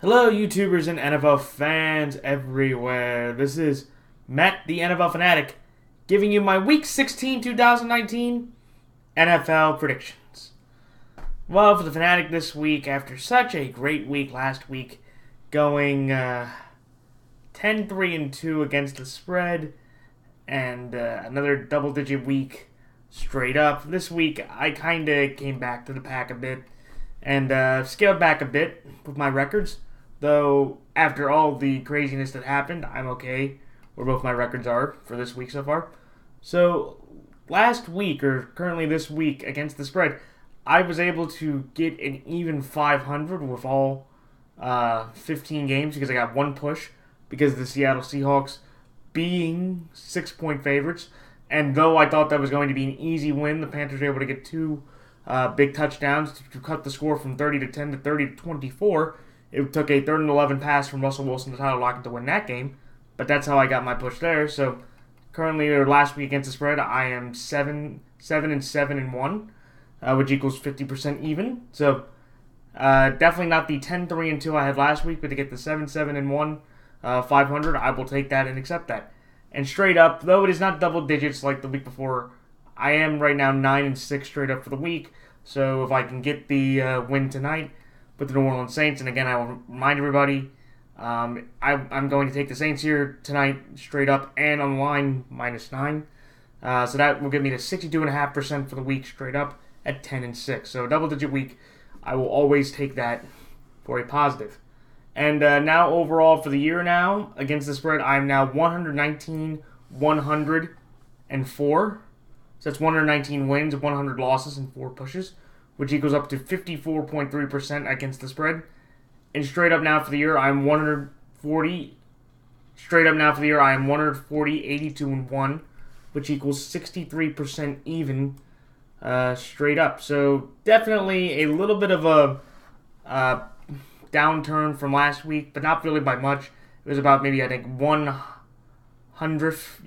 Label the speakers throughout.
Speaker 1: Hello, YouTubers and NFL fans everywhere. This is Matt, the NFL Fanatic, giving you my Week 16 2019 NFL predictions. Well, for the Fanatic this week, after such a great week last week, going 10-3-2 against the spread, and another double-digit week straight up. This week, I kind of came back to the pack a bit and scaled back a bit with my records. Though, after all the craziness that happened, I'm okay where both my records are for this week so far. So, last week, or currently this week, against the spread, I was able to get an even 500 with all 15 games because I got one push because of the Seattle Seahawks being 6-point favorites. And though I thought that was going to be an easy win, the Panthers were able to get two big touchdowns to cut the score from 30-10 to 30-24. It took a 3rd and 11 pass from Russell Wilson to Tyler Lockett to win that game, but that's how I got my push there. So currently, or last week against the spread, I am 7-7-1, which equals 50% even. So definitely not the 10-3-2 I had last week, but to get the 7-7-1 500, I will take that and accept that. And straight up, though it is not double digits like the week before, I am right now 9-6 straight up for the week. So if I can get the win tonight with the New Orleans Saints, and again, I will remind everybody, I'm going to take the Saints here tonight straight up and on the line -9. So that will give me to 62.5% for the week straight up at 10-6. So a double-digit week, I will always take that for a positive. And now overall for the year now, against the spread, I'm now 119-104. So that's 119 wins, 100 losses, and 4 pushes, which equals up to 54.3% against the spread. And straight up now for the year, I'm 140. Straight up now for the year, I am 140-82-1, which equals 63% even straight up. So definitely a little bit of a downturn from last week, but not really by much. It was about maybe, I think, 1/100th,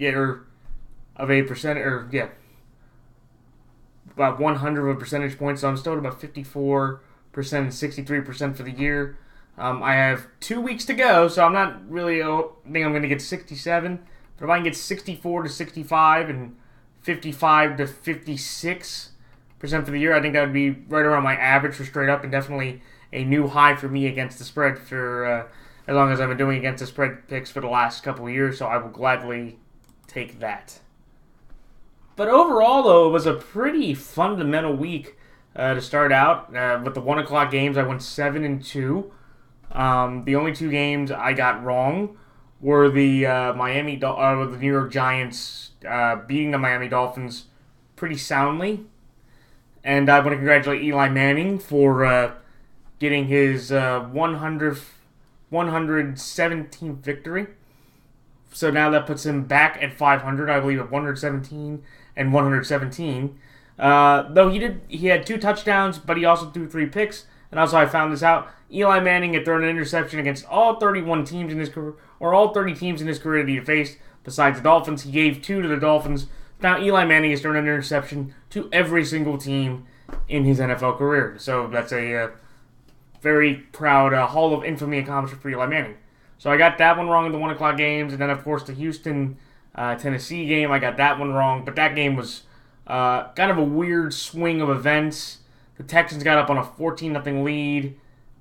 Speaker 1: about 100 of a percentage point, so I'm still at about 54% and 63% for the year. I have 2 weeks to go, so I'm not really think I'm going to get 67, but if I can get 64-65 and 55-56% for the year, I think that would be right around my average for straight up, and definitely a new high for me against the spread for as long as I've been doing against the spread picks for the last couple of years, so I will gladly take that. But overall, though, it was a pretty fundamental week to start out. With the 1 o'clock games, I went 7-2. The only 2 games I got wrong were the the New York Giants beating the Miami Dolphins pretty soundly. And I want to congratulate Eli Manning for getting his 117th victory. So now that puts him back at 500, I believe, at 117 and 117. Though he had 2 touchdowns, but he also threw 3 picks. And also, I found this out: Eli Manning had thrown an interception against all 31 teams in his career, or all 30 teams in his career that he had faced, besides the Dolphins. He gave 2 to the Dolphins. Now Eli Manning has thrown an interception to every single team in his NFL career. So that's a very proud Hall of Infamy accomplishment for Eli Manning. So I got that one wrong in the 1 o'clock games, and then of course the Houston Tennessee game, I got that one wrong, but that game was kind of a weird swing of events. The Texans got up on a 14-0 lead,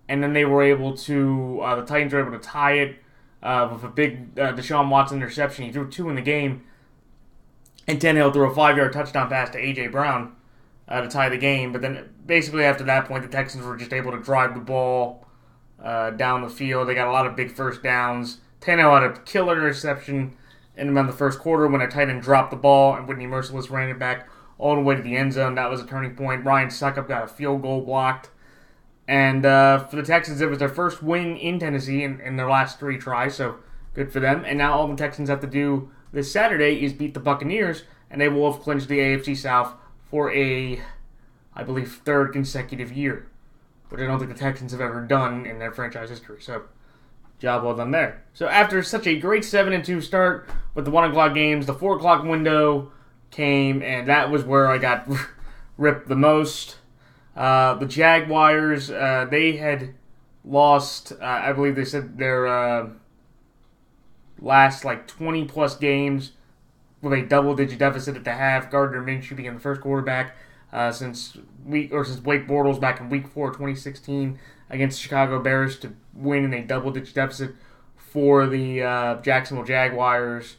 Speaker 1: and then they were able to, the Titans were able to tie it with a big Deshaun Watson interception. He threw 2 in the game, and Tannehill threw a 5-yard touchdown pass to A.J. Brown to tie the game. But then basically after that point, the Texans were just able to drive the ball down the field. They got a lot of big first downs. Tannehill had a killer interception in the first quarter when a tight end dropped the ball and Whitney Merciless ran it back all the way to the end zone. That was a turning point. Ryan Suckup got a field goal blocked. And for the Texans, it was their first win in Tennessee in their last 3 tries, so good for them. And now all the Texans have to do this Saturday is beat the Buccaneers, and they will have clinched the AFC South for a, I believe, 3rd consecutive year, which I don't think the Texans have ever done in their franchise history. So, job well done there. So after such a great 7-2 start with the 1 o'clock games, the 4 o'clock window came, and that was where I got ripped the most. The Jaguars, they had lost, I believe they said their last 20-plus games with a double-digit deficit at the half. Gardner Minshew became the first quarterback since Blake Bortles back in Week 4 2016 against the Chicago Bears to win in a double-digit deficit for the Jacksonville Jaguars.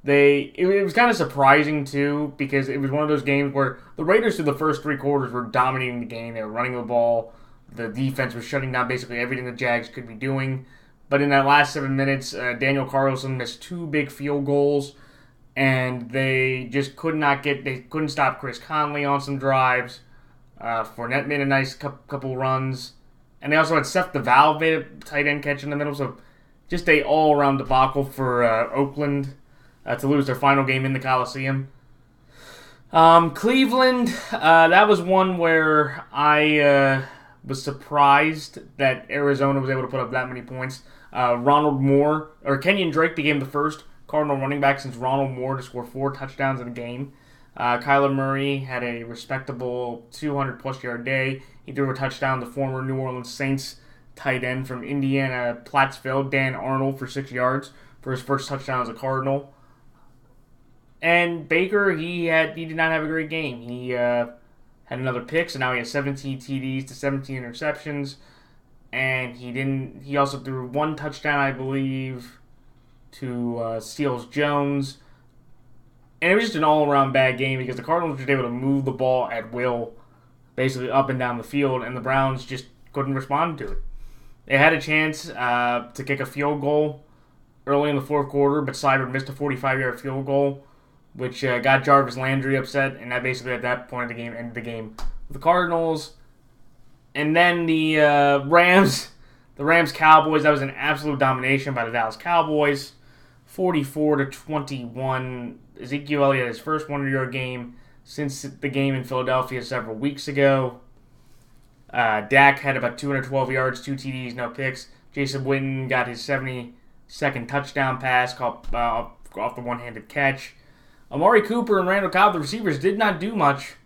Speaker 1: It was kind of surprising, too, because it was one of those games where the Raiders through the first three quarters were dominating the game. They were running the ball. The defense was shutting down basically everything the Jags could be doing. But in that last 7 minutes, Daniel Carlson missed two big field goals, and they just couldn't stop Chris Conley on some drives. Fournette made a nice couple runs. And they also had Seth DeValve made a tight end catch in the middle, so just a all-around debacle for Oakland. To lose their final game in the Coliseum. Cleveland, that was one where I was surprised that Arizona was able to put up that many points. Kenyon Drake became the first Cardinal running back since Ronald Moore to score 4 touchdowns in a game. Kyler Murray had a respectable 200-plus yard day. He threw a touchdown to former New Orleans Saints tight end from Indiana Plattsville, Dan Arnold, for 6 yards for his first touchdown as a Cardinal. And Baker, he did not have a great game. He had another pick, so now he has 17 TDs to 17 interceptions. And he also threw 1 touchdown, I believe, to Steele Jones. And it was just an all-around bad game because the Cardinals were just able to move the ball at will, basically up and down the field, and the Browns just couldn't respond to it. They had a chance to kick a field goal early in the fourth quarter, but Seibert missed a 45-yard field goal, which got Jarvis Landry upset, and that basically at that point of the game ended the game with the Cardinals. And then the Rams-Cowboys, that was an absolute domination by the Dallas Cowboys, 44-21. Ezekiel Elliott had his first 100-yard game since the game in Philadelphia several weeks ago. Dak had about 212 yards, 2 TDs, no picks. Jason Witten got his 72nd touchdown pass off the one-handed catch. Amari Cooper and Randall Cobb, the receivers, did not do much.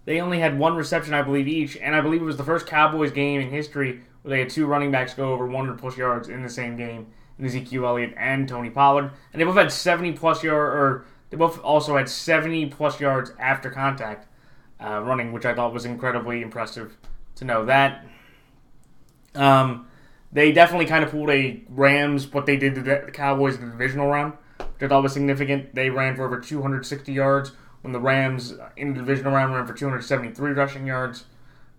Speaker 1: They only had 1 reception, I believe, each, and I believe it was the first Cowboys game in history where they had 2 running backs go over 100-plus yards in the same game, in Ezekiel Elliott and Tony Pollard. And they both had 70-plus yards, or they both also had 70-plus yards after contact running, which I thought was incredibly impressive to know that. They definitely kind of pulled a Rams, what they did to the Cowboys in the divisional round, which I thought was significant. They ran for over 260 yards when the Rams in the divisional round ran for 273 rushing yards.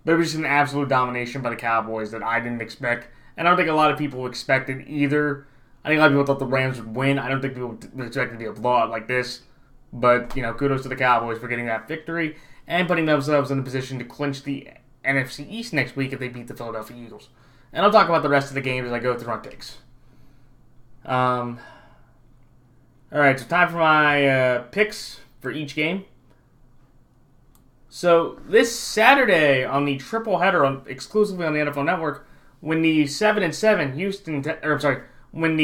Speaker 1: But it was just an absolute domination by the Cowboys that I didn't expect. And I don't think a lot of people expected either. I think a lot of people thought the Rams would win. I don't think people expected it to be a blowout like this. But, kudos to the Cowboys for getting that victory and putting themselves in a position to clinch the NFC East next week if they beat the Philadelphia Eagles. And I'll talk about the rest of the games as I go through my picks. Alright, so time for my picks for each game. So this Saturday on the triple header, exclusively on the NFL Network, when the 7-7 when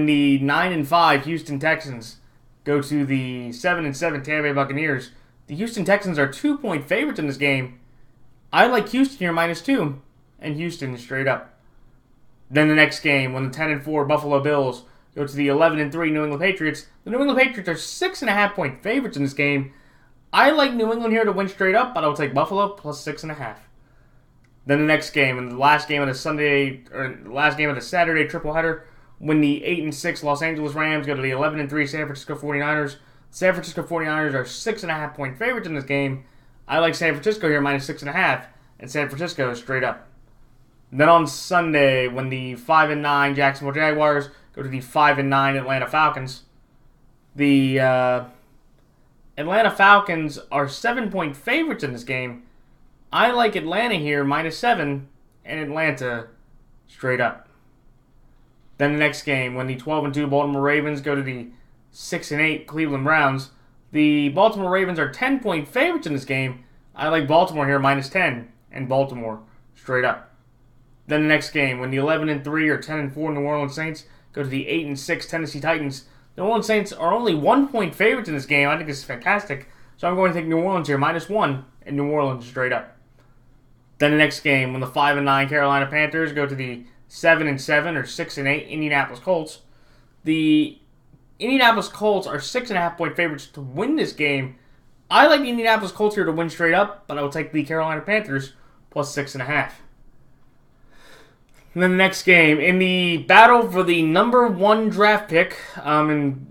Speaker 1: the 9-5 Houston Texans go to the 7-7 Tampa Bay Buccaneers, the Houston Texans are 2-point favorites in this game. I like Houston here -2, and Houston is straight up. Then the next game, when the 10-4 Buffalo Bills go to the 11-3 New England Patriots, the New England Patriots are 6.5-point favorites in this game. I like New England here to win straight up, but I will take Buffalo plus 6.5. Then the next game, and the last game of the Saturday triple header, when the 8-6 Los Angeles Rams go to the 11-3 San Francisco 49ers. San Francisco 49ers are 6.5-point favorites in this game. I like San Francisco here -6.5, and San Francisco is straight up. Then on Sunday, when the 5-9 Jacksonville Jaguars go to the 5-9 Atlanta Falcons, the Atlanta Falcons are 7-point favorites in this game. I like Atlanta here -7, and Atlanta straight up. Then the next game, when the 12-2 Baltimore Ravens go to the 6-8 Cleveland Browns, the Baltimore Ravens are 10-point favorites in this game. I like Baltimore here -10, and Baltimore straight up. Then the next game, when the 11-3 or 10-4 New Orleans Saints go to the 8-6 Tennessee Titans, the New Orleans Saints are only 1-point favorites in this game. I think this is fantastic. So I'm going to take New Orleans here -1, and New Orleans straight up. Then the next game, when the 5-9 Carolina Panthers go to the 7-7 or 6-8 Indianapolis Colts. The Indianapolis Colts are 6.5-point favorites to win this game. I like the Indianapolis Colts here to win straight up, but I will take the Carolina Panthers plus 6.5. And then the next game, in the battle for the number 1 draft pick, and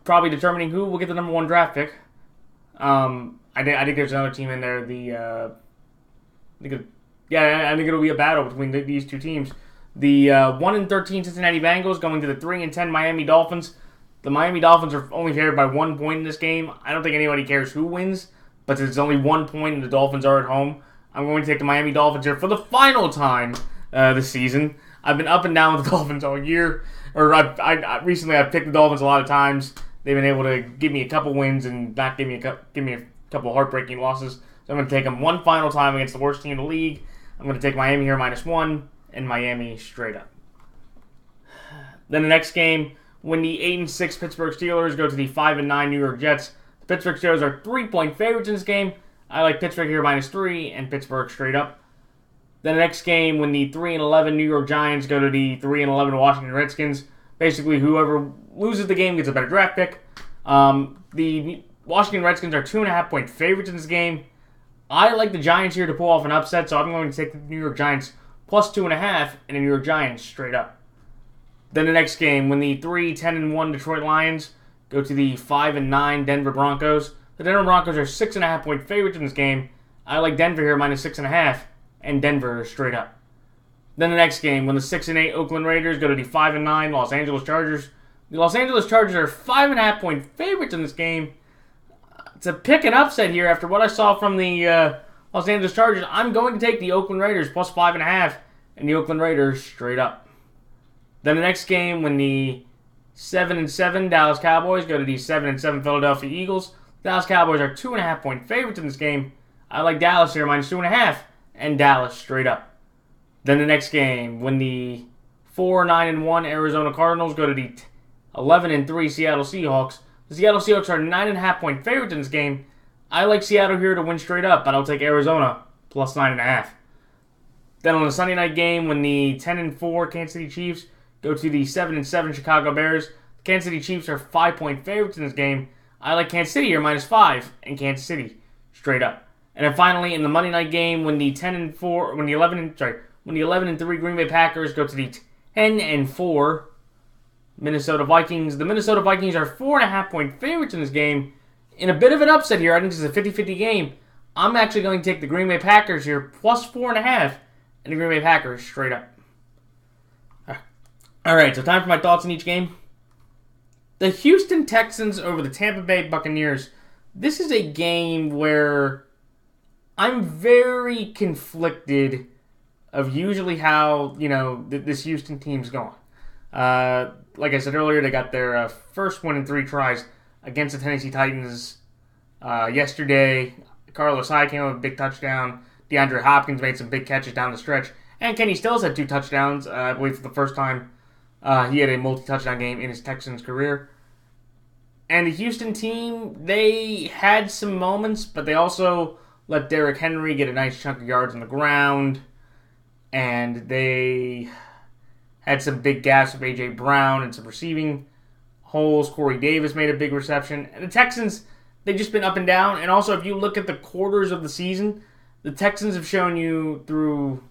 Speaker 1: probably determining who will get the number 1 draft pick. I think there's another team in there. I think it'll be a battle between these two teams. The 1-13 Cincinnati Bengals going to the 3-10 Miami Dolphins. The Miami Dolphins are only favored by 1 point in this game. I don't think anybody cares who wins, but there's only 1 point and the Dolphins are at home. I'm going to take the Miami Dolphins here for the final time this season. I've been up and down with the Dolphins all year. Recently I've picked the Dolphins a lot of times. They've been able to give me a couple wins and not give me a couple heartbreaking losses. So I'm going to take them one final time against the worst team in the league. I'm going to take Miami here -1 and Miami straight up. Then the next game, when the 8-6 Pittsburgh Steelers go to the 5-9 New York Jets. The Pittsburgh Steelers are 3-point favorites in this game. I like Pittsburgh here -3 and Pittsburgh straight up. Then the next game, when the 3-11 New York Giants go to the 3-11 Washington Redskins. Basically, whoever loses the game gets a better draft pick. The Washington Redskins are 2.5-point favorites in this game. I like the Giants here to pull off an upset, so I'm going to take the New York Giants +2.5 and the New York Giants straight up. Then the next game, when the 3-10-1 Detroit Lions go to the 5-9 Denver Broncos. The Denver Broncos are 6.5-point favorites in this game. I like Denver here -6.5 and Denver straight up. Then the next game, when the 6-8 Oakland Raiders go to the 5-9 Los Angeles Chargers. The Los Angeles Chargers are 5.5-point favorites in this game. To pick an upset here after what I saw from the Los Angeles Chargers, I'm going to take the Oakland Raiders +5.5 and the Oakland Raiders straight up. Then the next game, when the 7-7 Dallas Cowboys go to the 7-7 Philadelphia Eagles. Dallas Cowboys are 2.5-point favorites in this game. I like Dallas here -2.5 and Dallas straight up. Then the next game, when the 4-9-1 Arizona Cardinals go to the 11-3 Seattle Seahawks. The Seattle Seahawks are 9.5-point favorites in this game. I like Seattle here to win straight up, but I'll take Arizona +9.5. Then on the Sunday night game, when the 10-4 Kansas City Chiefs go to the 7-7 Chicago Bears. The Kansas City Chiefs are 5-point favorites in this game. I like Kansas City here -5 and Kansas City straight up. And then finally, in the Monday night game, when the 11-3 Green Bay Packers go to the 10-4 Minnesota Vikings. The Minnesota Vikings are 4.5-point favorites in this game. In a bit of an upset here, I think this is a 50-50 game. I'm actually going to take the Green Bay Packers here +4.5 and the Green Bay Packers straight up. Alright, so time for my thoughts on each game. The Houston Texans over the Tampa Bay Buccaneers. This is a game where I'm very conflicted of usually how, this Houston team's going. Like I said earlier, they got their first win in 3 tries against the Tennessee Titans yesterday. Carlos Hyde came up with a big touchdown. DeAndre Hopkins made some big catches down the stretch. And Kenny Stills had 2 touchdowns, I believe for the first time. He had a multi-touchdown game in his Texans career. And the Houston team, they had some moments, but they also let Derrick Henry get a nice chunk of yards on the ground. And they had some big gaps with A.J. Brown and some receiving holes. Corey Davis made a big reception. And the Texans, they've just been up and down. And also, if you look at the quarters of the season, the Texans have shown you through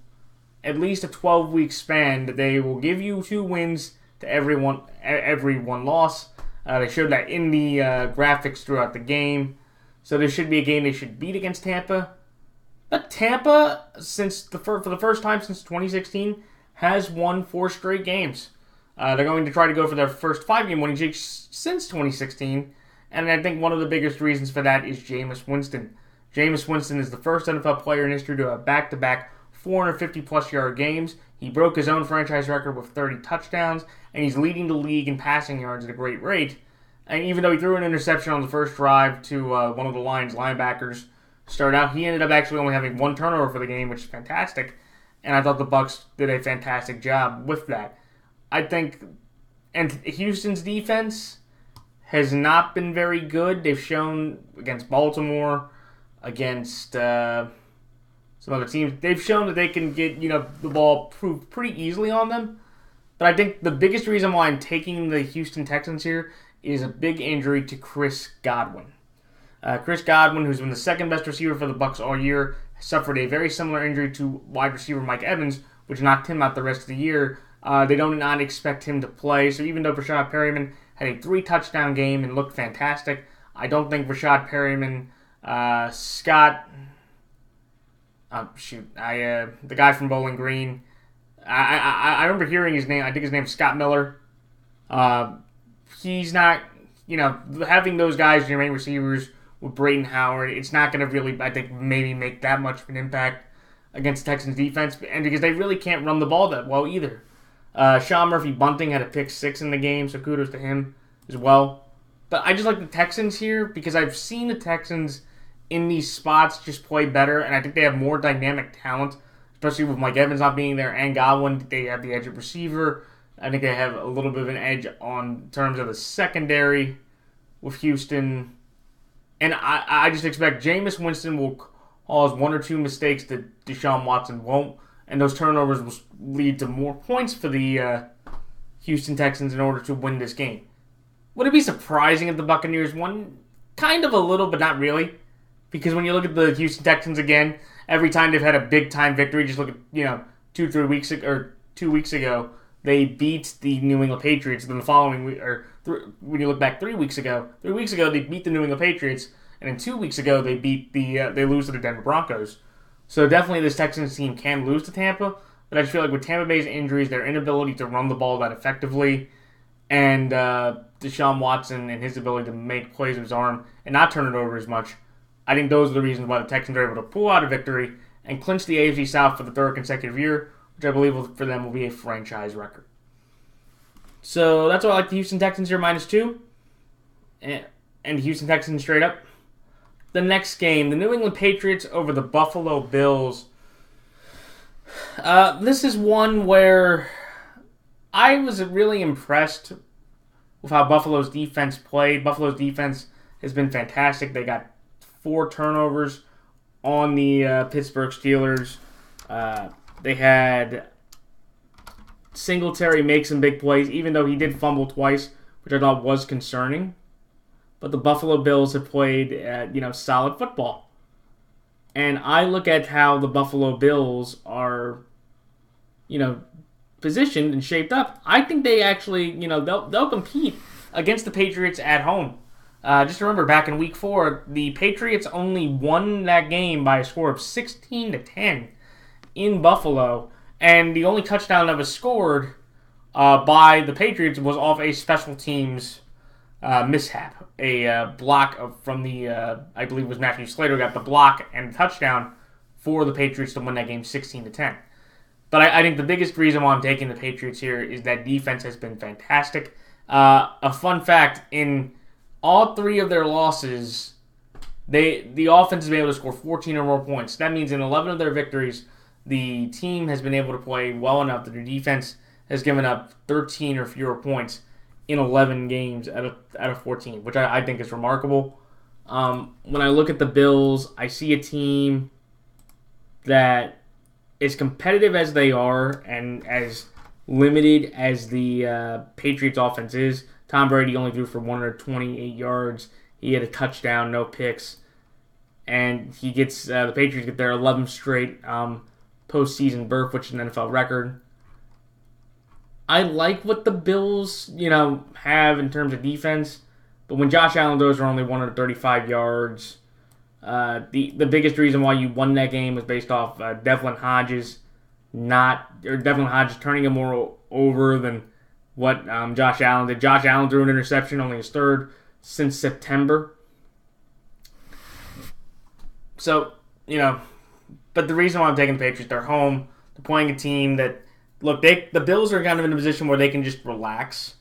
Speaker 1: at least a 12-week span that they will give you 2 wins to every one loss. They showed that in the graphics throughout the game. So this should be a game they should beat against Tampa. But Tampa, for the first time since 2016, has won 4 straight games. They're going to try to go for their first 5-game winning streak since 2016. And I think one of the biggest reasons for that is Jameis Winston. Jameis Winston is the first NFL player in history to have back-to-back 450-plus yard games. He broke his own franchise record with 30 touchdowns, and he's leading the league in passing yards at a great rate. And even though he threw an interception on the first drive to one of the Lions linebackers start out, he ended up actually only having 1 turnover for the game, which is fantastic. And I thought the Bucs did a fantastic job with that. I think, and Houston's defense has not been very good. They've shown against Baltimore, against some other teams. They've shown that they can get, the ball proved pretty easily on them. But I think the biggest reason why I'm taking the Houston Texans here is a big injury to Chris Godwin. Chris Godwin, who's been the second best receiver for the Bucs all year, suffered a very similar injury to wide receiver Mike Evans, which knocked him out the rest of the year. They do not expect him to play. So even though Rashad Perryman had a 3-touchdown game and looked fantastic, I don't think Rashad Perryman, the guy from Bowling Green, I remember hearing his name. I think his name's Scott Miller. He's not, having those guys as your main receivers with Brayden Howard, it's not going to really, I think, maybe make that much of an impact against the Texans defense, and because they really can't run the ball that well either. Sean Murphy-Bunting had a pick 6 in the game, so kudos to him as well. But I just like the Texans here because I've seen the Texans in these spots just play better, and I think they have more dynamic talent, especially with Mike Evans not being there and Godwin. They have the edge at receiver. I think they have a little bit of an edge on terms of the secondary with Houston. And I just expect Jameis Winston will cause 1 or 2 mistakes that Deshaun Watson won't, and those turnovers will lead to more points for the Houston Texans in order to win this game. Would it be surprising if the Buccaneers won? Kind of a little, but not really. Because when you look at the Houston Texans again, every time they've had a big-time victory, just look at, 2 weeks ago, they beat the New England Patriots. Then the following week, when you look back 3 weeks ago, they beat the New England Patriots, and then 2 weeks ago they lose to the Denver Broncos. So definitely this Texans team can lose to Tampa, but I just feel like with Tampa Bay's injuries, their inability to run the ball that effectively, and Deshaun Watson and his ability to make plays with his arm and not turn it over as much, I think those are the reasons why the Texans are able to pull out a victory and clinch the AFC South for the 3rd consecutive year, which I believe for them will be a franchise record. So that's why I like the Houston Texans here -2. And the Houston Texans straight up. The next game, the New England Patriots over the Buffalo Bills. This is one where I was really impressed with how Buffalo's defense played. Buffalo's defense has been fantastic. They got 4 turnovers on the Pittsburgh Steelers. They had Singletary make some big plays, even though he did fumble twice, which I thought was concerning. But the Buffalo Bills have played, solid football. And I look at how the Buffalo Bills are, positioned and shaped up. I think they actually, they'll compete against the Patriots at home. Just remember, back in Week 4, the Patriots only won that game by a score of 16-10 in Buffalo, and the only touchdown that was scored by the Patriots was off a special teams mishap. A block from the, I believe it was Matthew Slater, got the block and touchdown for the Patriots to win that game 16-10. But I think the biggest reason why I'm taking the Patriots here is that defense has been fantastic. A fun fact, in all 3 of their losses, the offense has been able to score 14 or more points. That means in 11 of their victories, the team has been able to play well enough that their defense has given up 13 or fewer points in 11 games out of 14, which I think is remarkable. When I look at the Bills, I see a team that is competitive as they are and as limited as the Patriots offense is. Tom Brady only threw for 128 yards. He had a touchdown, no picks. And he gets the Patriots get their 11th straight postseason berth, which is an NFL record. I like what the Bills, have in terms of defense. But when Josh Allen throws for only 135 yards, the biggest reason why you won that game was based off Devlin Hodges turning him more over than what Josh Allen did. Josh Allen threw an interception, only his 3rd since September. So, but the reason why I'm taking the Patriots, they're home. They're playing a team that, look, the Bills are kind of in a position where they can just relax.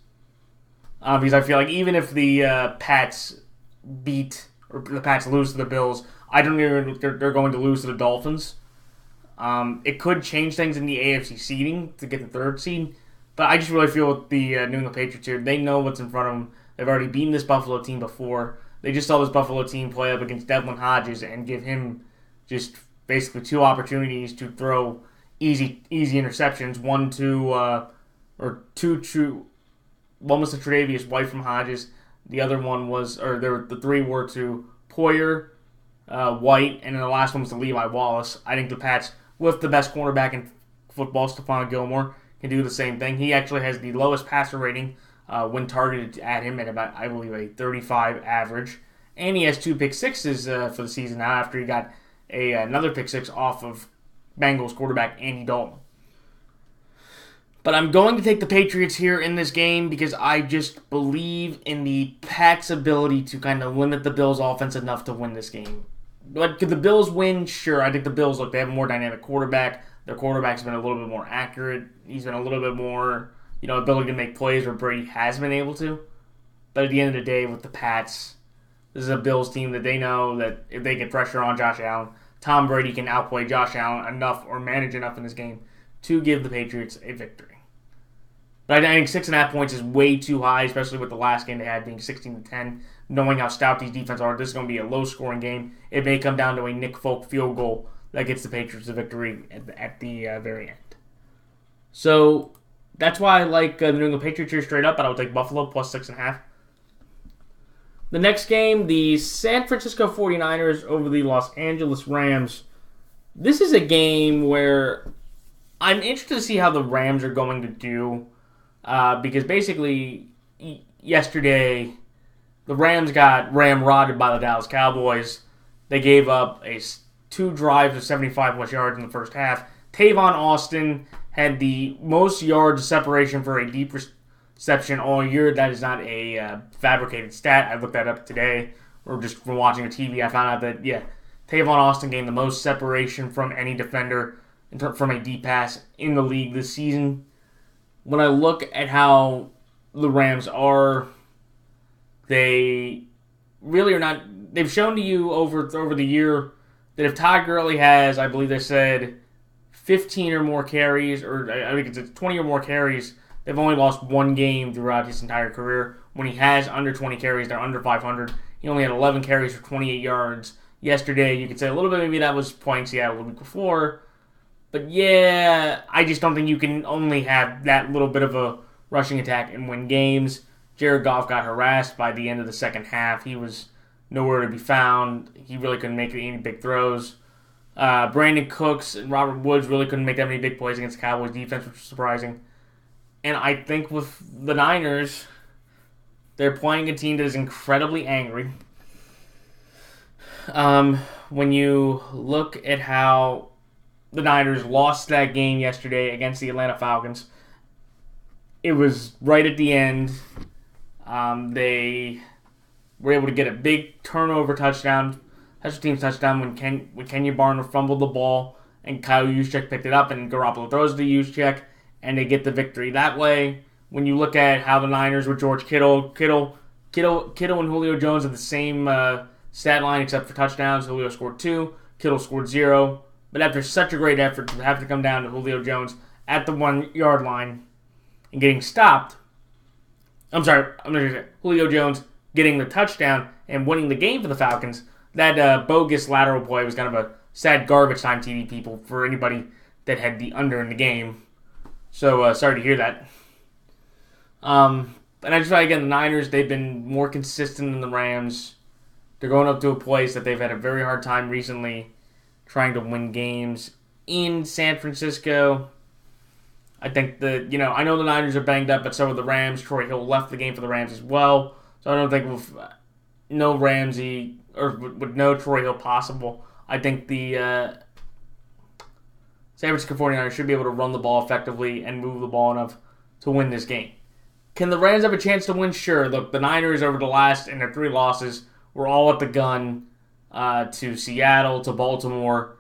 Speaker 1: Because I feel like even if the Pats lose to the Bills, I don't think they're going to lose to the Dolphins. It could change things in the AFC seeding to get the 3rd seed. But I just really feel with the New England Patriots here, they know what's in front of them. They've already beaten this Buffalo team before. They just saw this Buffalo team play up against Devlin Hodges and give him just basically 2 opportunities to throw easy interceptions. One was to Tre'Davious White from Hodges. The other one was, the 3 were to Poyer, White, and then the last one was to Levi Wallace. I think the Pats, with the best cornerback in football, Stephon Gilmore, can do the same thing. He actually has the lowest passer rating when targeted at him at about, I believe, a 35 average. And he has 2 pick sixes for the season now after he got another pick six off of Bengals quarterback Andy Dalton. But I'm going to take the Patriots here in this game because I just believe in the Pats' ability to kind of limit the Bills' offense enough to win this game. But could the Bills win? Sure. I think the Bills, they have a more dynamic quarterback. Their quarterback's been a little bit more accurate. He's been a little bit more, ability to make plays where Brady has been able to. But at the end of the day, with the Pats, this is a Bills team that they know that if they get pressure on Josh Allen, Tom Brady can outplay Josh Allen enough or manage enough in this game to give the Patriots a victory. But I think 6.5 points is way too high, especially with the last game they had being 16-10. Knowing how stout these defenses are, this is going to be a low-scoring game. It may come down to a Nick Folk field goal that gets the Patriots the victory at the very end. So that's why I like the New England Patriots here straight up, but I'll take Buffalo plus 6.5. The next game, the San Francisco 49ers over the Los Angeles Rams. This is a game where I'm interested to see how the Rams are going to do. Because basically, yesterday, the Rams got ramrodded by the Dallas Cowboys. They gave up 2 drives of 75-plus yards in the first half. Tavon Austin had the most yards of separation for a deep reception all year. That is not a fabricated stat. I looked that up today, or just from watching the TV. I found out that, Tavon Austin gained the most separation from any defender from a deep pass in the league this season. When I look at how the Rams are, they really are not. They've shown to you over the year that if Todd Gurley has, I believe they said, 15 or more carries, or I think it's 20 or more carries, they've only lost 1 game throughout his entire career. When he has under 20 carries, they're under 500. He only had 11 carries for 28 yards yesterday. You could say a little bit maybe that was points he had a week before. But I just don't think you can only have that little bit of a rushing attack and win games. Jared Goff got harassed by the end of the second half. He was nowhere to be found. He really couldn't make any big throws. Brandon Cooks and Robert Woods really couldn't make that many big plays against the Cowboys defense, which was surprising. And I think with the Niners, they're playing a team that is incredibly angry. When you look at how the Niners lost that game yesterday against the Atlanta Falcons, it was right at the end. They were able to get a big turnover touchdown, special teams touchdown when Kenya Barner fumbled the ball and Kyle Juszczyk picked it up and Garoppolo throws to Juszczyk and they get the victory that way. When you look at how the Niners with George Kittle and Julio Jones had the same stat line except for touchdowns. Julio scored 2, Kittle scored 0. But after such a great effort to have to come down to Julio Jones at the 1-yard line and getting stopped, Julio Jones getting the touchdown and winning the game for the Falcons, that bogus lateral play was kind of a sad garbage time TD, people, for anybody that had the under in the game. So, sorry to hear that. And I just thought, again, the Niners, they've been more consistent than the Rams. They're going up to a place that they've had a very hard time recently trying to win games in San Francisco. I think I know the Niners are banged up, but so are the Rams. Troy Hill left the game for the Rams as well. So I don't think with no Ramsey, or with no Troy Hill possible, I think the San Francisco 49ers should be able to run the ball effectively and move the ball enough to win this game. Can the Rams have a chance to win? Sure. Look, the Niners over the last, in their 3 losses, were all at the gun to Seattle, to Baltimore,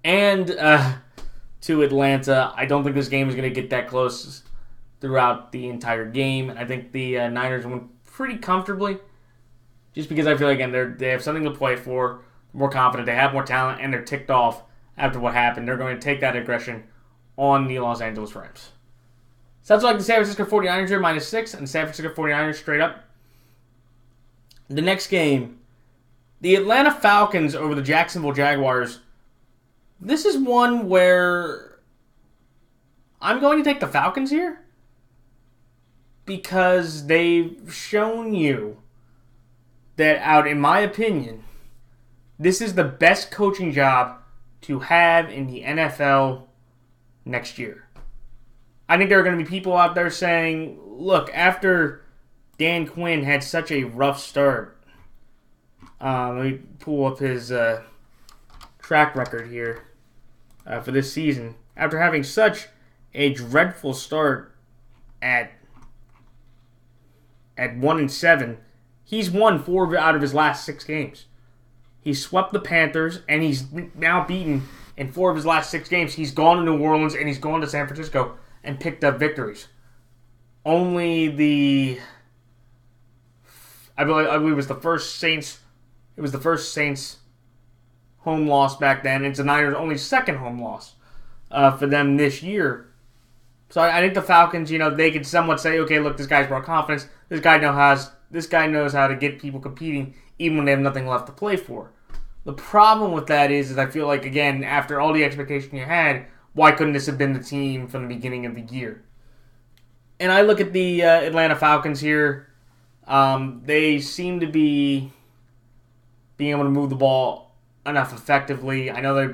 Speaker 1: and to Atlanta. I don't think this game is going to get that close throughout the entire game. I think the Niners win pretty comfortably, just because I feel like, again, they have something to play for, more confident, they have more talent, and they're ticked off after what happened. They're going to take that aggression on the Los Angeles Rams. Sounds like the San Francisco 49ers here, -6, and the San Francisco 49ers straight up. The next game, the Atlanta Falcons over the Jacksonville Jaguars. This is one where I'm going to take the Falcons here because they've shown you that out, in my opinion, this is the best coaching job to have in the NFL next year. I think there are going to be people out there saying, look, after Dan Quinn had such a rough start, let me pull up his track record here for this season. After having such a dreadful start at 1-7, he's won 4 out of his last 6 games. He swept the Panthers, and he's now beaten in 4 of his last 6 games. He's gone to New Orleans, and he's gone to San Francisco and picked up victories. Only I believe it was the first Saints. It was the first Saints home loss back then. It's the Niners' only second home loss for them this year. So I think the Falcons, they could somewhat say, okay, look, this guy's brought confidence. This guy knows how to get people competing even when they have nothing left to play for. The problem with that is I feel like, again, after all the expectation you had, why couldn't this have been the team from the beginning of the year? And I look at the Atlanta Falcons here. They seem to be being able to move the ball enough effectively. I know they're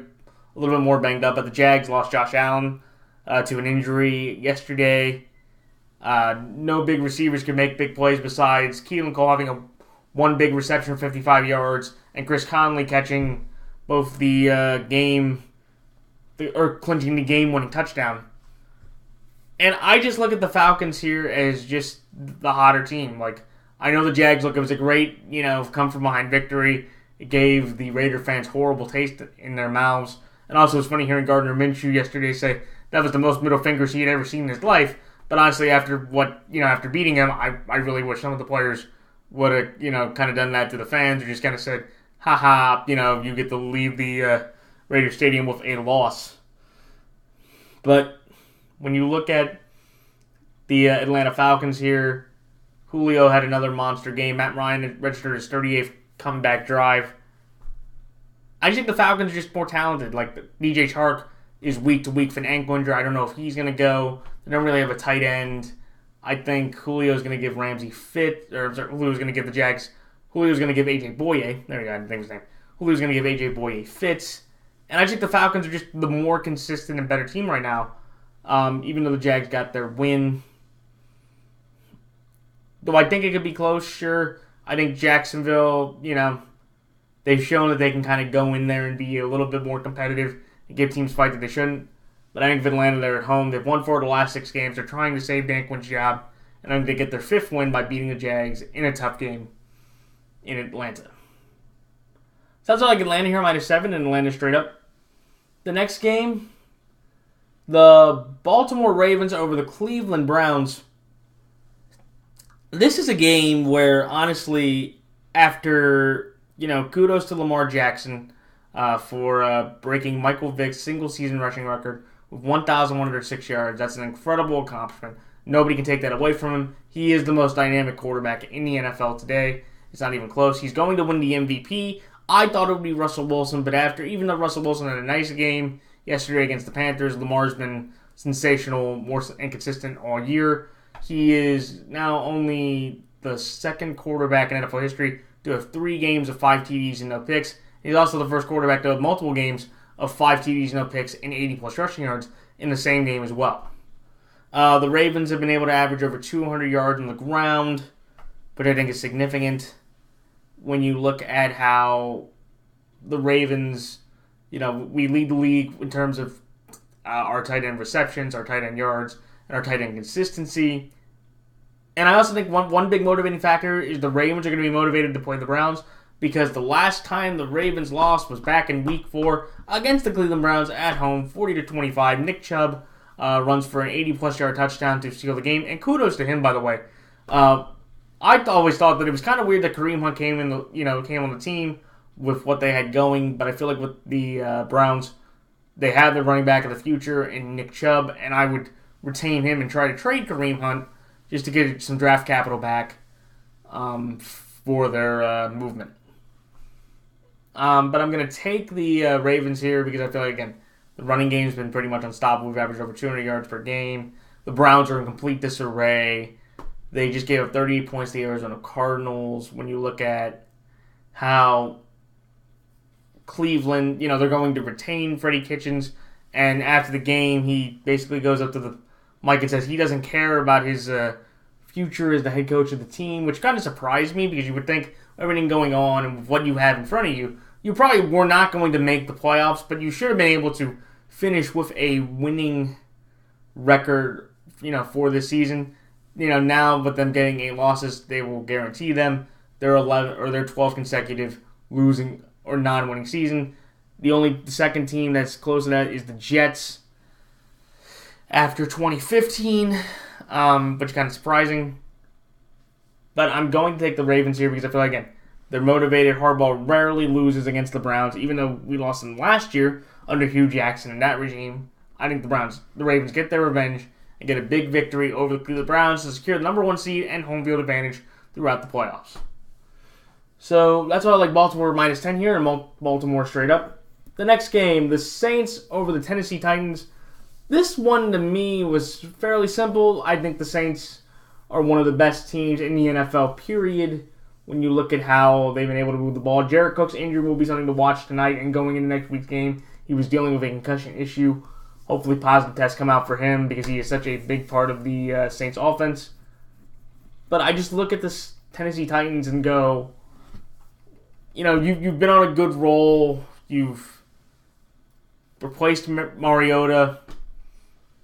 Speaker 1: a little bit more banged up, but the Jags lost Josh Allen to an injury yesterday. No big receivers can make big plays besides Keelan Cole having one big reception for 55 yards and Chris Conley catching both the clinching the game-winning touchdown. And I just look at the Falcons here as just the hotter team. Like, I know the Jags, look, it was a great, come-from-behind victory. It gave the Raider fans horrible taste in their mouths. And also, it's funny hearing Gardner Minshew yesterday say that was the most middle fingers he had ever seen in his life. But honestly, after beating him, I really wish some of the players would have, kind of done that to the fans or just kind of said, haha, you get to leave the Raider Stadium with a loss. But when you look at the Atlanta Falcons here, Julio had another monster game. Matt Ryan registered his 38th comeback drive. I just think the Falcons are just more talented. Like, DJ Chark is week to week for an ankle injury. I don't know if he's going to go. They don't really have a tight end. I think Julio's going to give Ramsey Julio's going to give the Jags. Julio's going to give AJ Boye. There we go, I didn't think his name. Julio's going to give AJ Boye fits. And I think the Falcons are just the more consistent and better team right now. Even though the Jags got their win. Though I think it could be close, sure. I think Jacksonville, they've shown that they can kind of go in there and be a little bit more competitive and give teams fight that they shouldn't. But I think Atlanta, they're at home. They've won 4 of the last 6 games. They're trying to save Dan Quinn's job. And I think they get their 5th win by beating the Jags in a tough game in Atlanta. Sounds like Atlanta here -7 and Atlanta straight up. The next game, the Baltimore Ravens over the Cleveland Browns. This is a game where, honestly, after, kudos to Lamar Jackson for breaking Michael Vick's single-season rushing record with 1,106 yards. That's an incredible accomplishment. Nobody can take that away from him. He is the most dynamic quarterback in the NFL today. It's not even close. He's going to win the MVP. I thought it would be Russell Wilson, but even though Russell Wilson had a nice game yesterday against the Panthers, Lamar's been sensational, more inconsistent all year. He is now only the 2nd quarterback in NFL history to have 3 games of 5 TDs and no picks. He's also the first quarterback to have multiple games of 5 TDs, no picks, and 80-plus rushing yards in the same game as well. The Ravens have been able to average over 200 yards on the ground, but I think it's significant when you look at how the Ravens, we lead the league in terms of our tight end receptions, our tight end yards, and our tight end consistency. And I also think one big motivating factor is the Ravens are going to be motivated to play the Browns, because the last time the Ravens lost was back in Week 4 against the Cleveland Browns at home, 40-25. Nick Chubb runs for an 80-plus yard touchdown to seal the game, and kudos to him, by the way. I always thought that it was kind of weird that Kareem Hunt came on the team with what they had going, but I feel like with the Browns, they have their running back of the future in Nick Chubb, and I would retain him and try to trade Kareem Hunt just to get some draft capital back for their movement. But I'm going to take the Ravens here because I feel like, again, the running game's been pretty much unstoppable. We've averaged over 200 yards per game. The Browns are in complete disarray. They just gave up 38 points to the Arizona Cardinals. When you look at how Cleveland, they're going to retain Freddie Kitchens, and after the game, he basically goes up to the mic and says he doesn't care about his future as the head coach of the team, which kind of surprised me because you would think everything going on and what you have in front of you, you probably were not going to make the playoffs, but you should have been able to finish with a winning record, for this season. Now with them getting 8 losses, they will guarantee them their 11 or their 12 consecutive losing or non-winning season. The second team that's close to that is the Jets after 2015, which is kind of surprising. But I'm going to take the Ravens here because I feel like, again, they're motivated. Harbaugh rarely loses against the Browns, even though we lost them last year under Hugh Jackson and that regime. I think the Ravens get their revenge and get a big victory over the Cleveland Browns to secure the number 1 seed and home field advantage throughout the playoffs. So that's why I like Baltimore minus 10 here and Baltimore straight up. The next game, the Saints over the Tennessee Titans. This one to me was fairly simple. I think the Saints are one of the best teams in the NFL, period, when you look at how they've been able to move the ball. Jared Cook's injury will be something to watch tonight and going into next week's game. He was dealing with a concussion issue. Hopefully positive tests come out for him because he is such a big part of the Saints offense. But I just look at this Tennessee Titans and go, you've been on a good roll. You've replaced Mariota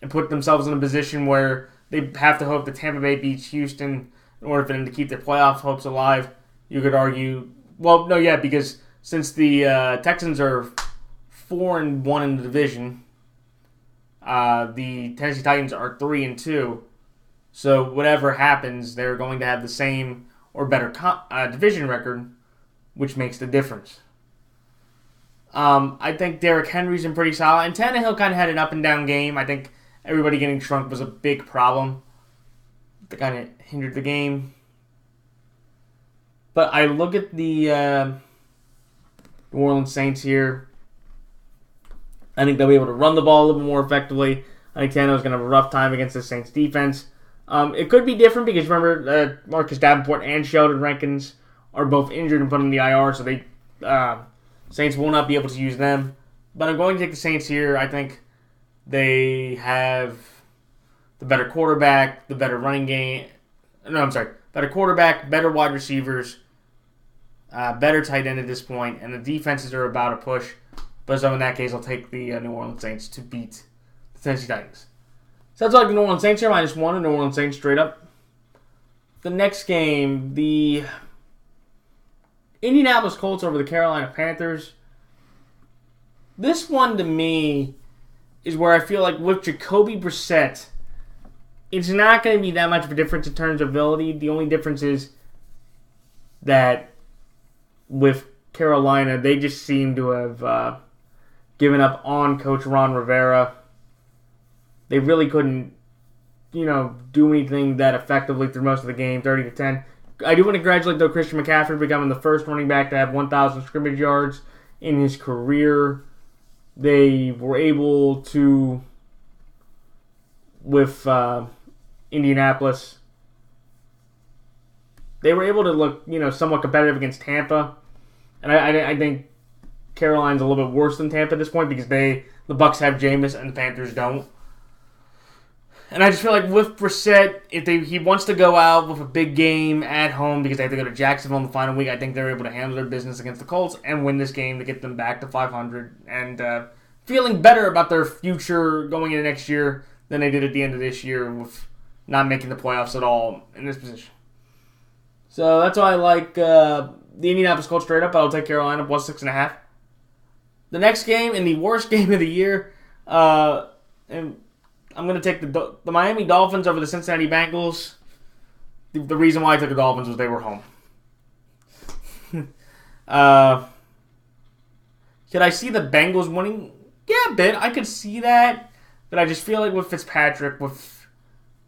Speaker 1: and put themselves in a position where they have to hope that Tampa Bay beats Houston in order for them to keep their playoff hopes alive. You could argue, because since the Texans are 4-1 in the division, the Tennessee Titans are 3-2. So whatever happens, they're going to have the same or better division record, which makes the difference. I think Derrick Henry's been pretty solid, and Tannehill kind of had an up and down game. I think everybody getting shrunk was a big problem that kind of hindered the game. But I look at the New Orleans Saints here. I think they'll be able to run the ball a little bit more effectively. I think Tannehill's going to have a rough time against the Saints defense. It could be different because remember, Marcus Davenport and Sheldon Rankins are both injured and put in the IR, so they Saints will not be able to use them. But I'm going to take the Saints here. I think they have the better quarterback, the better running game. No, I'm sorry. Better quarterback, better wide receivers, better tight end at this point, and the defenses are about to push. But so in that case, I'll take the New Orleans Saints to beat the Tennessee Titans. So that's like the New Orleans Saints here, -1, and New Orleans Saints straight up. The next game, the Indianapolis Colts over the Carolina Panthers. This one, to me, is where I feel like with Jacoby Brissett, it's not going to be that much of a difference in terms of ability. The only difference is that with Carolina, they just seem to have given up on Coach Ron Rivera. They really couldn't, do anything that effectively through most of the game, 30-10. I do want to congratulate, though, Christian McCaffrey becoming the first running back to have 1,000 scrimmage yards in his career. They were able to, with Indianapolis, they were able to look, somewhat competitive against Tampa. And I think Carolina's a little bit worse than Tampa at this point because the Bucs have Jameis and the Panthers don't. And I just feel like with Brissett, if he wants to go out with a big game at home because they have to go to Jacksonville in the final week, I think they're able to handle their business against the Colts and win this game to get them back to 500 and feeling better about their future going into next year than they did at the end of this year with not making the playoffs at all in this position. So that's why I like the Indianapolis Colts straight up. I'll take Carolina plus 6.5. The next game, and the worst game of the year, and I'm going to take the Miami Dolphins over the Cincinnati Bengals. The reason why I took the Dolphins was they were home. Could I see the Bengals winning? Yeah, a bit. I could see that. But I just feel like with Fitzpatrick, with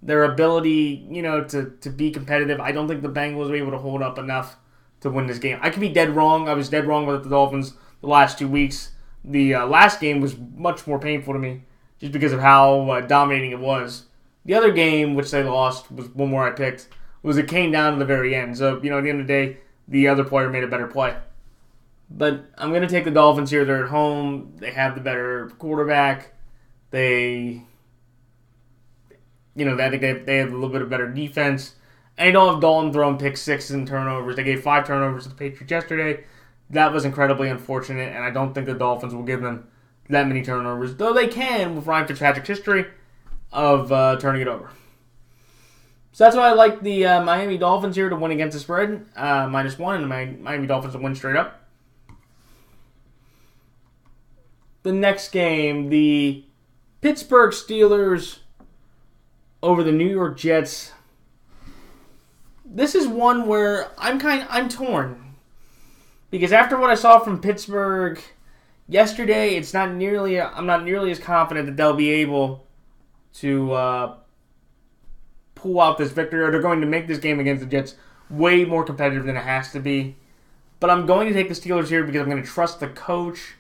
Speaker 1: their ability, to be competitive, I don't think the Bengals are able to hold up enough to win this game. I could be dead wrong. I was dead wrong with the Dolphins the last 2 weeks. The last game was much more painful to me just because of how dominating it was. The other game, which they lost, was one more I picked, was it came down to the very end. So, at the end of the day, the other player made a better play. But I'm going to take the Dolphins here. They're at home. They have the better quarterback. I think they have a little bit of better defense. And I don't have Dalton throwing pick sixes and turnovers. They gave 5 turnovers to the Patriots yesterday. That was incredibly unfortunate, and I don't think the Dolphins will give them that many turnovers, though they can with Ryan Fitzpatrick's history of turning it over. So that's why I like the Miami Dolphins here to win against the spread, -1, and the Miami Dolphins to win straight up. The next game, the Pittsburgh Steelers over the New York Jets. This is one where I'm torn. Because after what I saw from Pittsburgh yesterday, I'm not nearly as confident that they'll be able to pull out this victory, or they're going to make this game against the Jets way more competitive than it has to be. But I'm going to take the Steelers here because I'm going to trust the coach.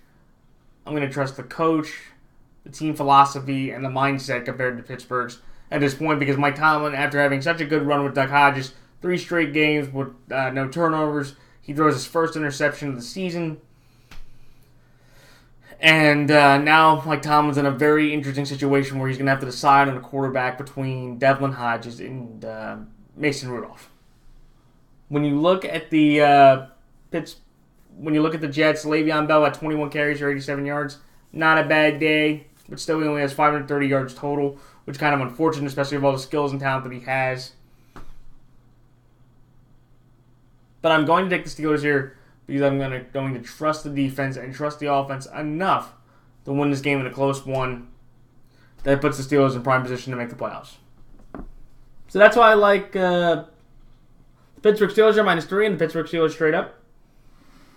Speaker 1: The team philosophy, and the mindset compared to Pittsburgh's at this point, because Mike Tomlin, after having such a good run with Duck Hodges, 3 straight games with no turnovers, he throws his first interception of the season. And now Mike Tomlin's in a very interesting situation where he's going to have to decide on a quarterback between Devlin Hodges and Mason Rudolph. When you look at the Jets, Le'Veon Bell at 21 carries for 87 yards, not a bad day, but still he only has 530 yards total, which is kind of unfortunate, especially with all the skills and talent that he has. But I'm going to take the Steelers here because I'm going to trust the defense and trust the offense enough to win this game in a close one that puts the Steelers in prime position to make the playoffs. So that's why I like the Pittsburgh Steelers are -3 and the Pittsburgh Steelers straight up.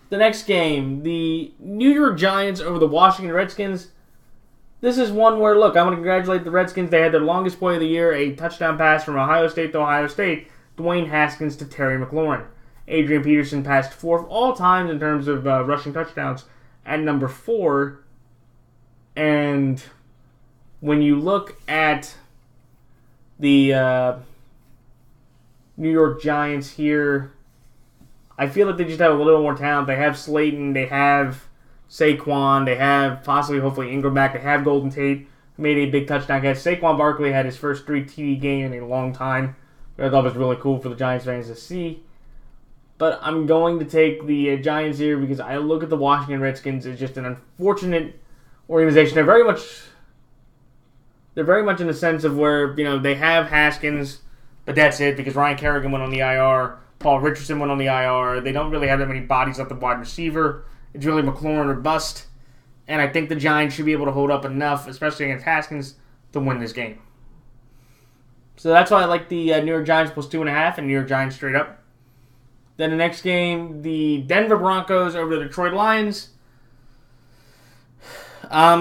Speaker 1: The next game, the New York Giants over the Washington Redskins. This is one where, look, I want to congratulate the Redskins. They had their longest play of the year, a touchdown pass from Ohio State to Ohio State, Dwayne Haskins to Terry McLaurin. Adrian Peterson passed 4th all times in terms of rushing touchdowns at number 4. And when you look at the New York Giants here, I feel like they just have a little more talent. They have Slayton, they have Saquon, they have possibly, hopefully, Ingram back, they have Golden Tate, who made a big touchdown catch. Saquon Barkley had his first 3 TD game in a long time, which I thought was really cool for the Giants fans to see. But I'm going to take the Giants here because I look at the Washington Redskins as just an unfortunate organization. They're very much in the sense of where, they have Haskins, but that's it, because Ryan Kerrigan went on the IR, Paul Richardson went on the IR. They don't really have that many bodies at the wide receiver. It's really McLaurin or bust. And I think the Giants should be able to hold up enough, especially against Haskins, to win this game. So that's why I like the New York Giants +2.5 and New York Giants straight up. Then the next game, the Denver Broncos over the Detroit Lions.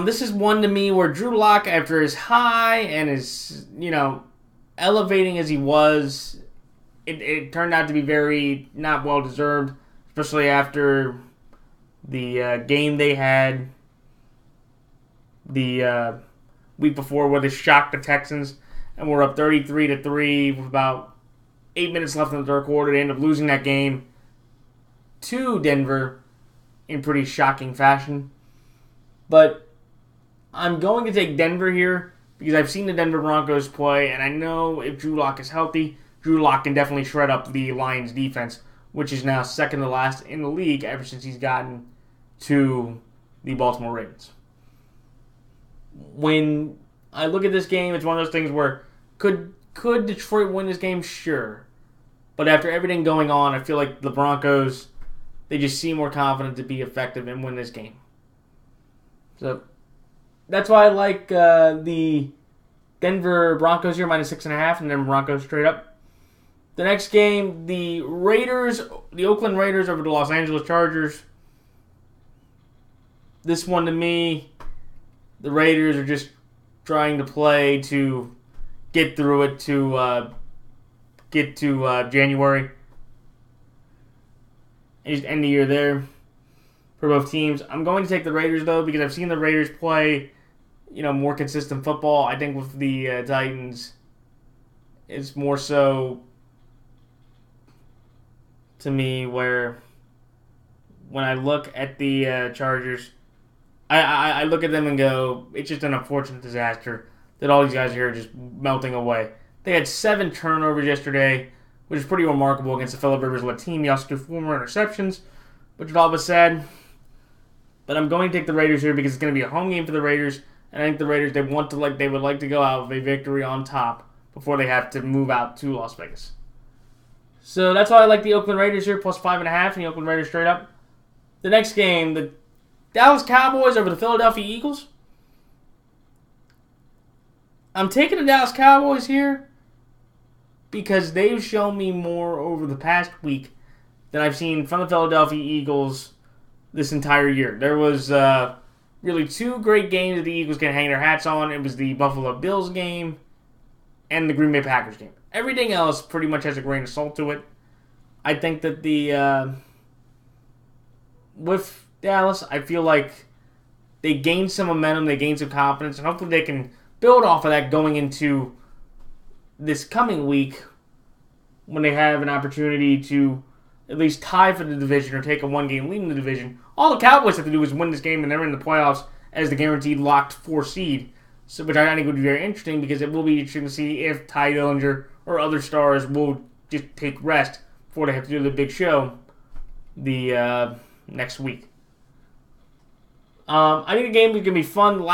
Speaker 1: This is one to me where Drew Lock, after his high and his, elevating as he was, it turned out to be very not well-deserved, especially after the game they had the week before where they shocked the Texans and were up 33-3 with about 8 minutes left in the third quarter. They ended up losing that game to Denver in pretty shocking fashion. But I'm going to take Denver here because I've seen the Denver Broncos play, and I know if Drew Lock is healthy, Drew Lock can definitely shred up the Lions defense, which is now second to last in the league ever since he's gotten to the Baltimore Ravens. When I look at this game, it's one of those things where could Detroit win this game? Sure. But after everything going on, I feel like the Broncos, they just seem more confident to be effective and win this game. So that's why I like the Denver Broncos here -6.5 and then Broncos straight up. The next game, the Oakland Raiders over the Los Angeles Chargers. This one to me, the Raiders are just trying to play to get through it to get to January. and just end the year there for both teams. I'm going to take the Raiders, though, because I've seen the Raiders play, more consistent football. I think with the Titans, it's more so, to me, where when I look at the Chargers, I look at them and go, it's just an unfortunate disaster that all these guys here are just melting away. They had 7 turnovers yesterday, which is pretty remarkable against the Phillip Rivers-led team. He also threw 4 more interceptions, which is all but said. But I'm going to take the Raiders here because it's going to be a home game for the Raiders, and I think the Raiders they would like to go out with a victory on top before they have to move out to Las Vegas. So that's why I like the Oakland Raiders here, plus 5.5, and the Oakland Raiders straight up. The next game, the Dallas Cowboys over the Philadelphia Eagles. I'm taking the Dallas Cowboys here because they've shown me more over the past week than I've seen from the Philadelphia Eagles this entire year. There was really 2 great games that the Eagles can hang their hats on. It was the Buffalo Bills game and the Green Bay Packers game. Everything else pretty much has a grain of salt to it. I think that with Dallas, I feel like they gained some momentum, they gained some confidence, and hopefully they can build off of that going into this coming week when they have an opportunity to at least tie for the division or take a 1-game lead in the division. All the Cowboys have to do is win this game and they're in the playoffs as the guaranteed locked 4 seed. So, which I think would be very interesting because it will be interesting to see if Ty Dillinger or other stars will just take rest before they have to do the big show the next week. I think the game is going to be fun.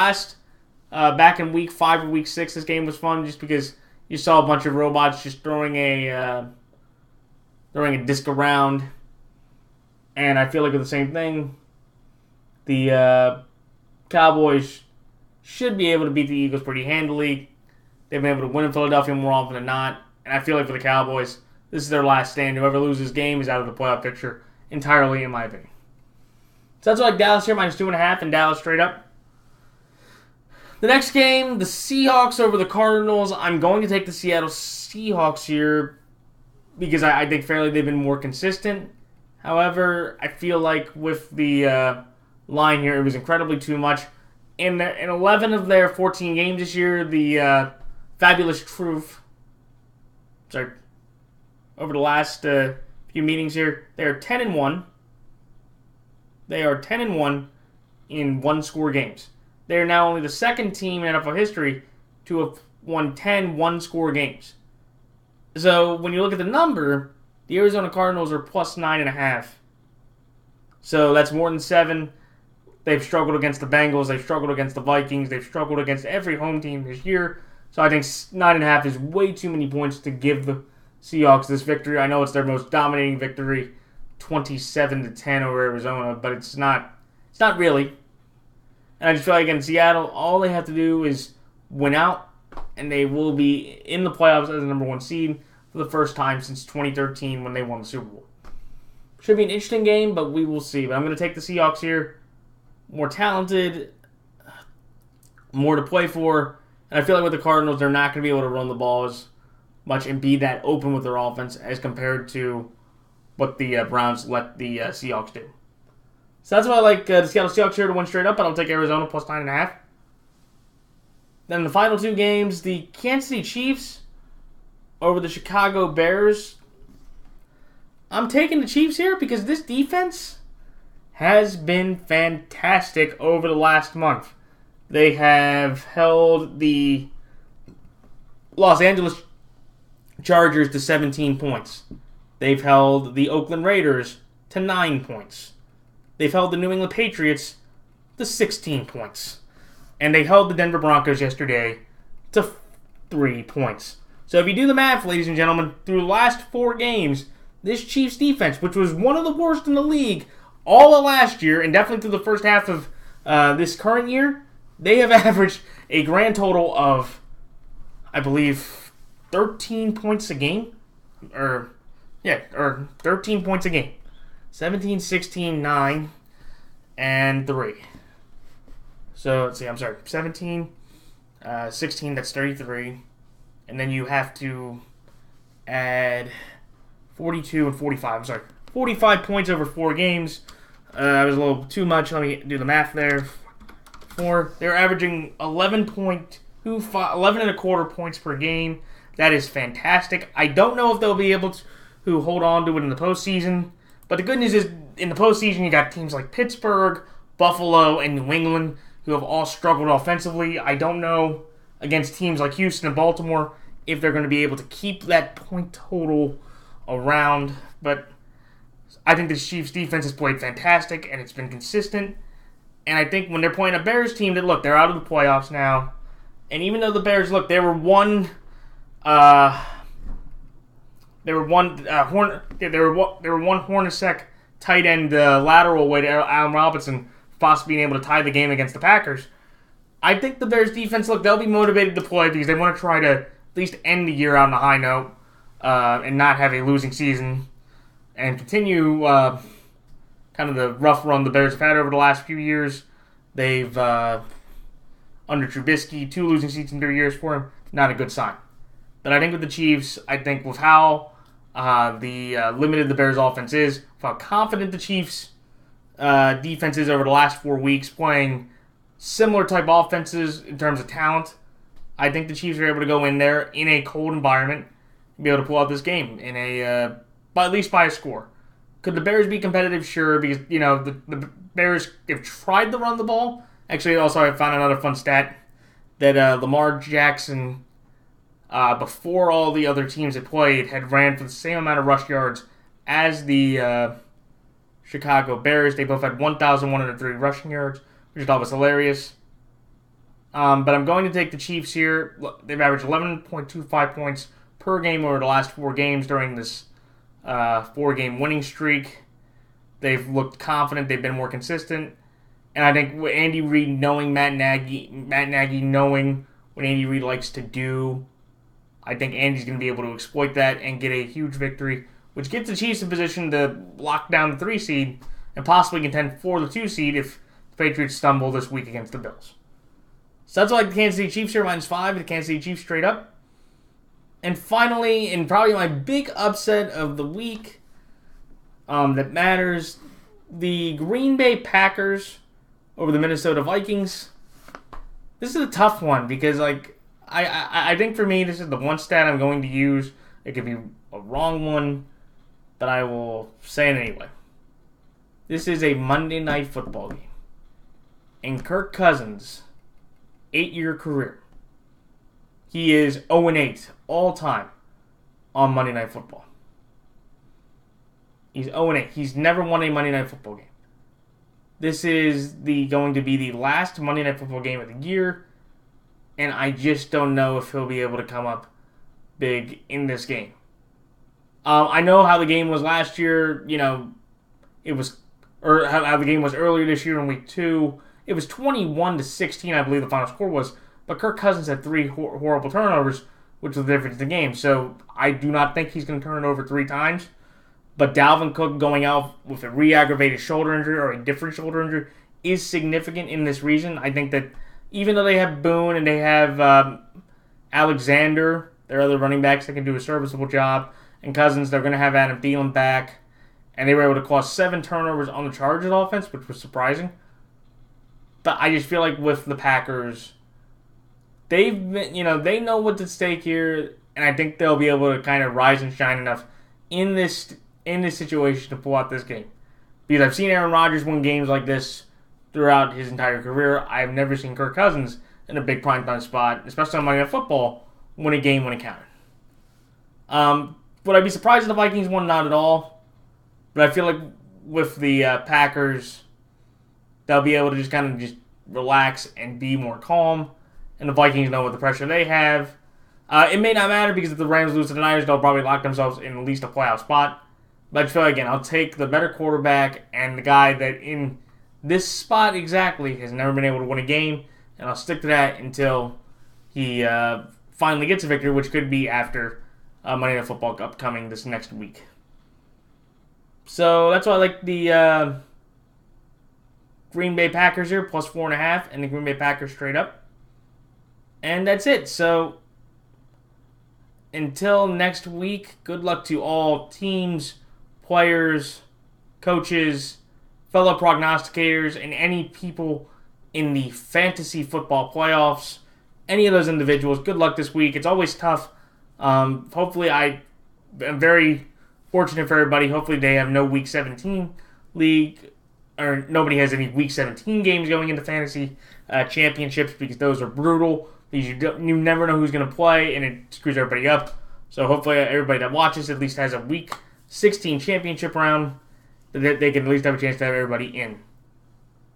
Speaker 1: Back in week 5 or week 6, this game was fun just because you saw a bunch of robots just throwing a disc around, and I feel like with the same thing, the Cowboys should be able to beat the Eagles pretty handily. They've been able to win in Philadelphia more often than not, and I feel like for the Cowboys, this is their last stand. Whoever loses this game is out of the playoff picture entirely, in my opinion. So that's why I like Dallas here, minus 2.5, and Dallas straight up. The next game, the Seahawks over the Cardinals. I'm going to take the Seattle Seahawks here because I think fairly they've been more consistent. However, I feel like with the line here, it was incredibly too much. In 11 of their 14 games this year, the Fabulous Truth, over the last few meetings here, they are 10-1. They are 10-1 in 1-score games. They are now only the second team in NFL history to have won 10 one-score games. So when you look at the number, the Arizona Cardinals are plus 9.5. So that's more than 7. They've struggled against the Bengals. They've struggled against the Vikings. They've struggled against every home team this year. So I think 9.5 is way too many points to give the Seahawks this victory. I know it's their most dominating victory, 27-10 over Arizona, but it's not really. And I just feel like in Seattle, all they have to do is win out, and they will be in the playoffs as the number 1 seed for the first time since 2013 when they won the Super Bowl. Should be an interesting game, but we will see. But I'm going to take the Seahawks here. More talented, more to play for. And I feel like with the Cardinals, they're not going to be able to run the ball as much and be that open with their offense as compared to what the Browns let the Seahawks do. So that's why I like the Seattle Seahawks here to win straight up, but I'll take Arizona plus 9.5. Then the final 2 games, the Kansas City Chiefs over the Chicago Bears. I'm taking the Chiefs here because this defense has been fantastic over the last month. They have held the Los Angeles Chargers to 17 points. They've held the Oakland Raiders to 9 points. They've held the New England Patriots to 16 points. And they held the Denver Broncos yesterday to 3 points. So if you do the math, ladies and gentlemen, through the last 4 games, this Chiefs defense, which was one of the worst in the league all of last year, and definitely through the first half of this current year, they have averaged a grand total of, I believe, 13 points a game. Or 13 points a game. 17, 16, 9, and 3. So, let's see, 17, 16, that's 33. And then you have to add 42 and 45. 45 points over 4 games. That was a little too much. Let me do the math there. They're averaging 11 and a quarter points per game. That is fantastic. I don't know if they'll be able to hold on to it in the postseason. But the good news is, in the postseason, you got teams like Pittsburgh, Buffalo, and New England who have all struggled offensively. I don't know against teams like Houston and Baltimore if they're going to be able to keep that point total around. But I think the Chiefs' defense has played fantastic, and it's been consistent. And I think when they're playing a Bears team that, look, they're out of the playoffs now. And even though the Bears, look, they were one Hornacek tight end lateral away to Allen Robinson, possibly being able to tie the game against the Packers. I think the Bears defense, look, they'll be motivated to play because they want to try to at least end the year on a high note and not have a losing season and continue kind of the rough run the Bears have had over the last few years. They've, under Trubisky, 2 losing seasons in 3 years for him, not a good sign. But I think with the Chiefs, I think with how limited the Bears' offense is, with how confident the Chiefs' defense is over the last 4 weeks, playing similar type offenses in terms of talent, I think the Chiefs are able to go in there in a cold environment and be able to pull out this game in at least by a score. Could the Bears be competitive? Sure, because the Bears have tried to run the ball. Actually, also I found another fun stat that Lamar Jackson, before all the other teams had played, had ran for the same amount of rush yards as the Chicago Bears. They both had 1,103 rushing yards, which I thought was hilarious. But I'm going to take the Chiefs here. They've averaged 11.25 points per game over the last 4 games during this 4-game winning streak. They've looked confident. They've been more consistent. And I think with Andy Reid knowing Matt Nagy knowing what Andy Reid likes to do, I think Andy's going to be able to exploit that and get a huge victory, which gets the Chiefs in position to lock down the 3 seed and possibly contend for the 2 seed if the Patriots stumble this week against the Bills. So that's why the Kansas City Chiefs here -5, the Kansas City Chiefs straight up. And finally, and probably my big upset of the week that matters, the Green Bay Packers over the Minnesota Vikings. This is a tough one because, I think for me, this is the one stat I'm going to use. It could be a wrong one, but I will say it anyway. This is a Monday Night Football game. And Kirk Cousins, 8-year career, he is 0-8 all time on Monday Night Football. He's 0-8. He's never won a Monday Night Football game. This is going to be the last Monday Night Football game of the year, and I just don't know if he'll be able to come up big in this game. I know how the game was last year. How the game was earlier this year in Week 2. It was 21-16, I believe the final score was. But Kirk Cousins had 3 horrible turnovers, which was the difference in the game. So I do not think he's going to turn it over 3 times. But Dalvin Cook going out with a re-aggravated shoulder injury or a different shoulder injury is significant in this region. I think that even though they have Boone and they have Alexander, their other running backs that can do a serviceable job, and Cousins, they're going to have Adam Thielen back. And they were able to cause 7 turnovers on the Chargers offense, which was surprising. But I just feel like with the Packers, they know what's at stake here, and I think they'll be able to kind of rise and shine enough in this situation to pull out this game. Because I've seen Aaron Rodgers win games like this throughout his entire career. I've never seen Kirk Cousins in a big primetime spot, especially on Monday Night Football, win a game when it counted. Would I be surprised if the Vikings won? Not at all. But I feel like with the Packers, they'll be able to just kind of just relax and be more calm. And the Vikings know what the pressure they have. It may not matter because if the Rams lose to the Niners, they'll probably lock themselves in at least a playoff spot. But I feel like, again, I'll take the better quarterback and the guy that in this spot exactly has never been able to win a game. And I'll stick to that until he finally gets a victory, which could be after Monday Night Football upcoming this next week. So that's why I like the Green Bay Packers here, plus 4.5, and the Green Bay Packers straight up. And that's it. So until next week, good luck to all teams, players, coaches, fellow prognosticators, and any people in the fantasy football playoffs. Any of those individuals, good luck this week. It's always tough. Hopefully, I am very fortunate for everybody. Hopefully, they have no Week 17 league, or nobody has any Week 17 games going into fantasy championships, because those are brutal. Because you never know who's going to play, and it screws everybody up. So hopefully, everybody that watches at least has a Week 16 championship round that they can at least have a chance to have everybody in.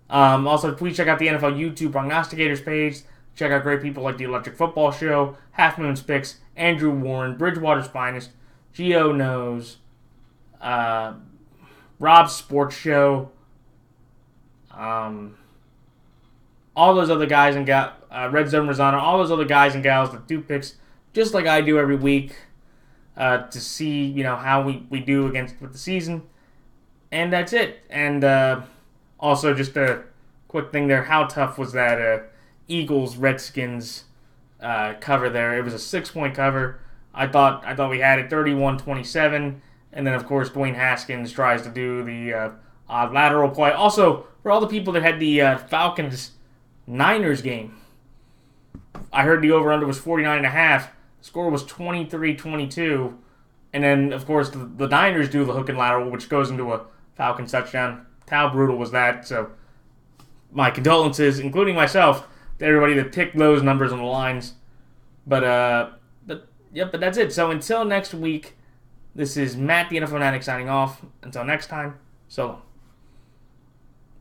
Speaker 1: Also, please check out the NFL YouTube Prognosticators page. Check out great people like the Electric Football Show, Halfmoon Picks, Andrew Warren, Bridgewater's Finest, Gioknows, Rob's Sports Show, all those other guys and gals, Redzone Rosano, all those other guys and gals that do picks just like I do every week to see how we do with the season. And that's it. And also just a quick thing there, how tough was that Eagles-Redskins cover there? It was a 6-point cover. I thought we had it 31-27, and then of course Dwayne Haskins tries to do the odd lateral play. Also, for all the people that had the Falcons-Niners game, I heard the over-under was 49.5. The score was 23-22, and then of course the Niners do the hook and lateral, which goes into a Falcons touchdown. How brutal was that? So my condolences, including myself, to everybody that picked those numbers on the lines. But that's it. So until next week, this is Matt, the NFL Fanatic, signing off. Until next time, so long.